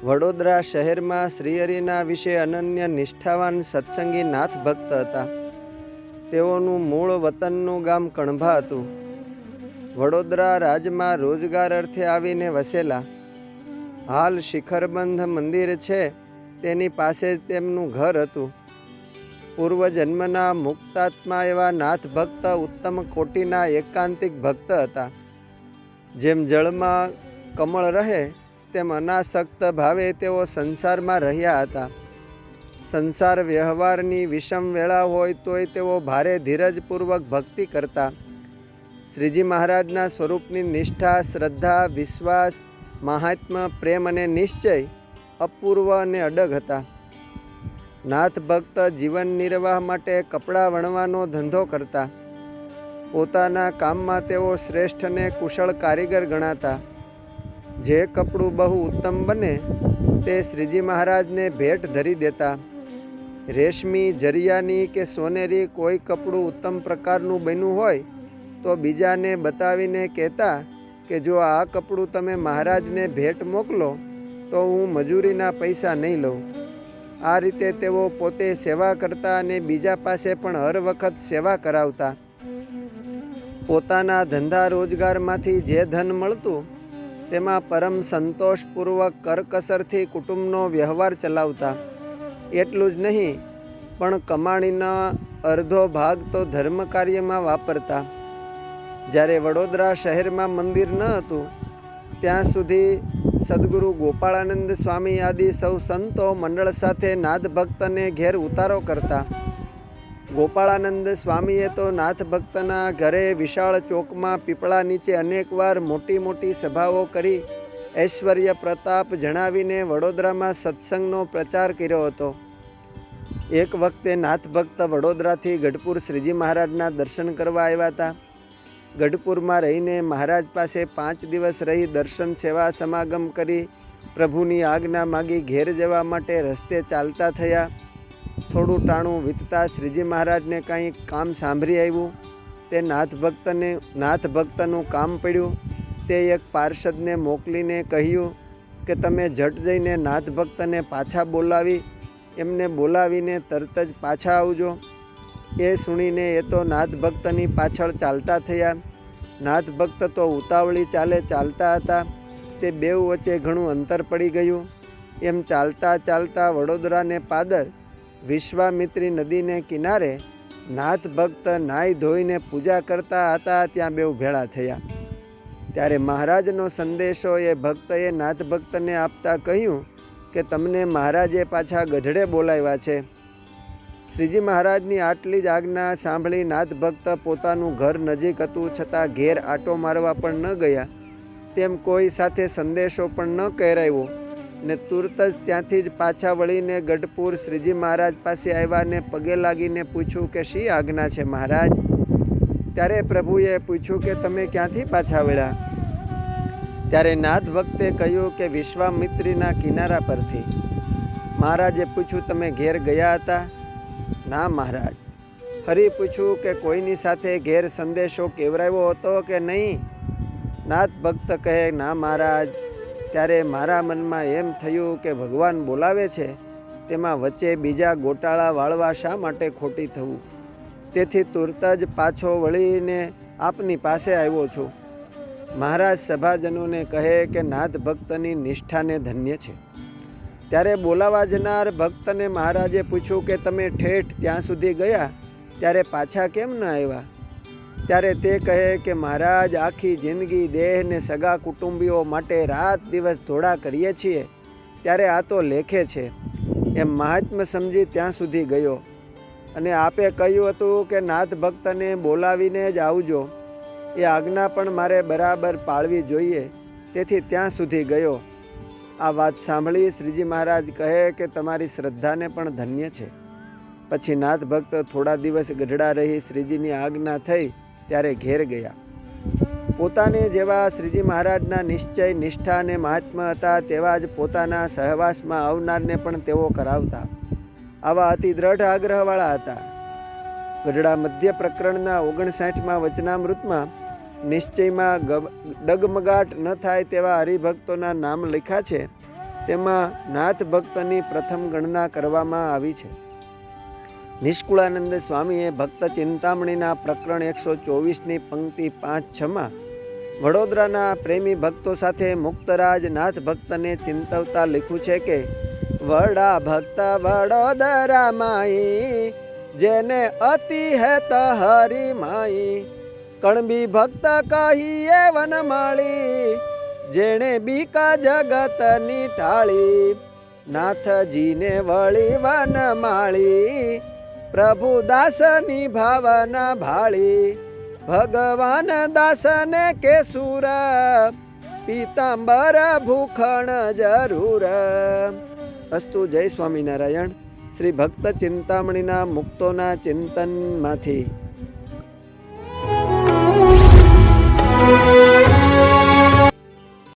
વડોદરા શહેરમાં શ્રીહરિના વિશે અનન્ય નિષ્ઠાવાન સત્સંગી નાથ ભક્ત હતા. તેઓનું મૂળ વતનનું ગામ કણભા હતું. વડોદરા રાજમાં રોજગાર અર્થે આવીને વસેલા. હાલ શિખરબંધ મંદિર છે તેની પાસે જ તેમનું ઘર હતું. પૂર્વજન્મના મુક્તાત્મા એવા નાથ ભક્ત ઉત્તમ કોટીના એકાંતિક ભક્ત હતા. જેમ જળમાં કમળ રહે તેમ અનાસક્ત ભાવે તેઓ સંસારમાં રહ્યા હતા. સંસાર વ્યવહારની વિષમ વેળા હોય તોય તેઓ ભારે ધીરજપૂર્વક ભક્તિ કરતા. શ્રીજી મહારાજના સ્વરૂપની નિષ્ઠા, શ્રદ્ધા, વિશ્વાસ, મહાત્મ્ય, પ્રેમ અને નિશ્ચય અપૂર્વ અને અડગ હતા. નાથ ભક્ત જીવન નિર્વાહ માટે કપડાં વણવાનો ધંધો કરતા. પોતાના કામમાં તેઓ શ્રેષ્ઠ અને કુશળ કારીગર ગણાતા. જે કપડું બહુ ઉત્તમ બને તે શ્રીજી મહારાજને ભેટ ધરી દેતા. રેશમી, જરિયાની કે સોનેરી કોઈ કપડું ઉત્તમ પ્રકારનું બન્યું હોય તો બીજાને બતાવીને કહેતા કે જો આ કપડું તમે મહારાજને ભેટ મોકલો તો હું મજૂરીના પૈસા નહીં લઉં. આ રીતે તેઓ પોતે સેવા કરતા અને બીજા પાસે પણ હર વખત સેવા કરાવતા. પોતાના ધંધા રોજગારમાંથી જે ધન મળતું તેમાં પરમ સંતોષપૂર્વક કરકસરથી કુટુંબનો વ્યવહાર ચલાવતા. એટલું જ નહીં પણ કમાણીના અડધો ભાગ તો ધર્મ કાર્યમાં વાપરતા. જ્યારે વડોદરા શહેરમાં મંદિર ન હતું ત્યાં સુધી સદગુરુ ગોપાળાનંદ સ્વામી આદિ સૌ સંતો મંડળ સાથે નાથ ભક્તને ઘેર ઉતારો કરતા. ગોપાળાનંદ સ્વામીએ તો નાથ ભક્તના ઘરે વિશાળ ચોકમાં પીપળા નીચે અનેકવાર મોટી મોટી સભાઓ કરી ઐશ્વર્ય પ્રતાપ જણાવીને વડોદરામાં સત્સંગનો પ્રચાર કર્યો હતો. એક વખતે નાથ ભક્ત વડોદરાથી ગઢપુર શ્રીજી મહારાજના દર્શન કરવા આવ્યા હતા. ગઢપુરમાં રહીને મહારાજ પાસે 5 દિવસ રહી દર્શન સેવા સમાગમ કરી પ્રભુની આજ્ઞા માગી ઘેર જવા માટે રસ્તે ચાલતા થયા. થોડું ટાણું વીતતા શ્રીજી મહારાજને કાંઈ કામ સાંભળી આવ્યું. તે નાથ ભક્તનું કામ પડ્યું. તે એક પાર્ષદને મોકલીને કહ્યું કે તમે ઝટ જઈને નાથ ભક્તને પાછા બોલાવી એમને બોલાવીને તરત જ પાછા આવજો. એ સુણીને એ તો નાથ ભક્તની પાછળ ચાલતા થયા. નાથ ભક્ત તો ઉતાવળી ચાલતા હતા. તે બેઉ વચ્ચે ઘણું અંતર પડી ગયું. એમ ચાલતા ચાલતા વડોદરાને પાદર વિશ્વામિત્રી નદીને કિનારે નાથ ભક્ત નાહી ધોઈને પૂજા કરતા હતા. ત્યાં બેઉ ભેળા થયા. ત્યારે મહારાજનો સંદેશો એ ભક્તએ નાથ ભક્તને આપતા કહ્યું કે તમને મહારાજે પાછા ગઢડે બોલાવ્યા છે. શ્રીજી મહારાજની આટલી જ આજ્ઞા સાંભળી નાથ ભક્ત પોતાનું ઘર નજીક હતું છતાં ઘેર આટો મારવા પણ ન ગયા. તેમ કોઈ સાથે સંદેશો પણ ન કહેરાયો ને તુરત જ ત્યાંથી જ પાછા વળીને ગઢપુર શ્રીજી મહારાજ પાસે આવ્યા ને પગે લાગીને પૂછ્યું કે શી આજ્ઞા છે મહારાજ? ત્યારે પ્રભુએ પૂછ્યું કે તમે ક્યાંથી પાછા વળ્યા? ત્યારે નાથ ભક્તે કહ્યું કે વિશ્વામિત્રીના કિનારા પરથી. મહારાજે પૂછ્યું તમે ઘેર ગયા હતા? ના મહારાજ. ફરી પૂછ્યું કે કોઈની સાથે ઘેર સંદેશો કેવરાવ્યો હતો કે નહીં? નાથ ભક્ત કહે ના મહારાજ. ત્યારે મારા મનમાં એમ થયું કે ભગવાન બોલાવે છે તેમાં વચ્ચે બીજા ગોટાળા વાળવા શા માટે ખોટી થવું? તેથી તુરત જ પાછો વળીને આપની પાસે આવ્યો છું. મહારાજ સભાજનોને કહે કે નાથ ભક્તની નિષ્ઠાને ધન્ય છે. ત્યારે બોલાવા જનાર ભક્તને મહારાજે પૂછ્યું કે તમે ઠેઠ ત્યાં સુધી ગયા ત્યારે પાછા કેમ ન આવ્યા? ત્યારે તે કહે કે મહારાજ આખી જિંદગી દેહને સગા કુટુંબીઓ માટે રાત દિવસ ધોળા કરીએ છીએ ત્યારે આ તો લેખે છે. એમ મહાત્મ્ય સમજી ત્યાં સુધી ગયો અને આપે કહ્યું હતું કે નાથ ભક્તને બોલાવીને જ આવજો. એ આજ્ઞા પણ મારે બરાબર પાળવી જોઈએ. તેથી ત્યાં સુધી ગયો. આ વાત સાંભળી શ્રીજી મહારાજ કહે કે તમારી શ્રદ્ધાને પણ ધન્ય છે. પછી નાથ ભક્ત થોડા દિવસ ગઢડા રહી શ્રીજીની આજ્ઞા થઈ ત્યારે ઘેર ગયા. પોતાને જેવા શ્રીજી મહારાજના નિશ્ચય, નિષ્ઠા અને મહાત્મા હતા તેવા જ પોતાના સહવાસમાં આવનારને પણ તેઓ કરાવતા. આવા અતિ દ્રઢ આગ્રહવાળા હતા. ગઢડા મધ્ય પ્રકરણના 59માં વચનામૃતમાં નિશ્ચયમાં ડગમગાટ ન થાય તેવા હરિભક્તોના નામ લખ્યા છે. તેમાં નાથ ભક્તની પ્રથમ ગણના કરવામાં આવી છે. નિષ્કુળાનંદ સ્વામીએ ભક્ત ચિંતામણીના પ્રકરણ 124ની પંક્તિ 5-6માં વડોદરાના પ્રેમી ભક્તો સાથે મુક્તરાજ નાથ ભક્તને ચિંતવતા લખ્યું છે કે વડા ભક્ત વડોદરા માઈ જેને અતિ હેત હરી માઈ કણબી ભક્ત કહીએ વનમાળી જેણે બીકા જગતની ટાળી નાથજીને વળી વનમાળી પ્રભુ દાસની ભાવના ભાળી ભગવાન દાસને કેસુર પીતાંબર ભૂખણ જરૂર. અસ્તુ. જય સ્વામિનારાયણ. શ્રી ભક્ત ચિંતામણીના મુક્તોના ચિંતનમાંથી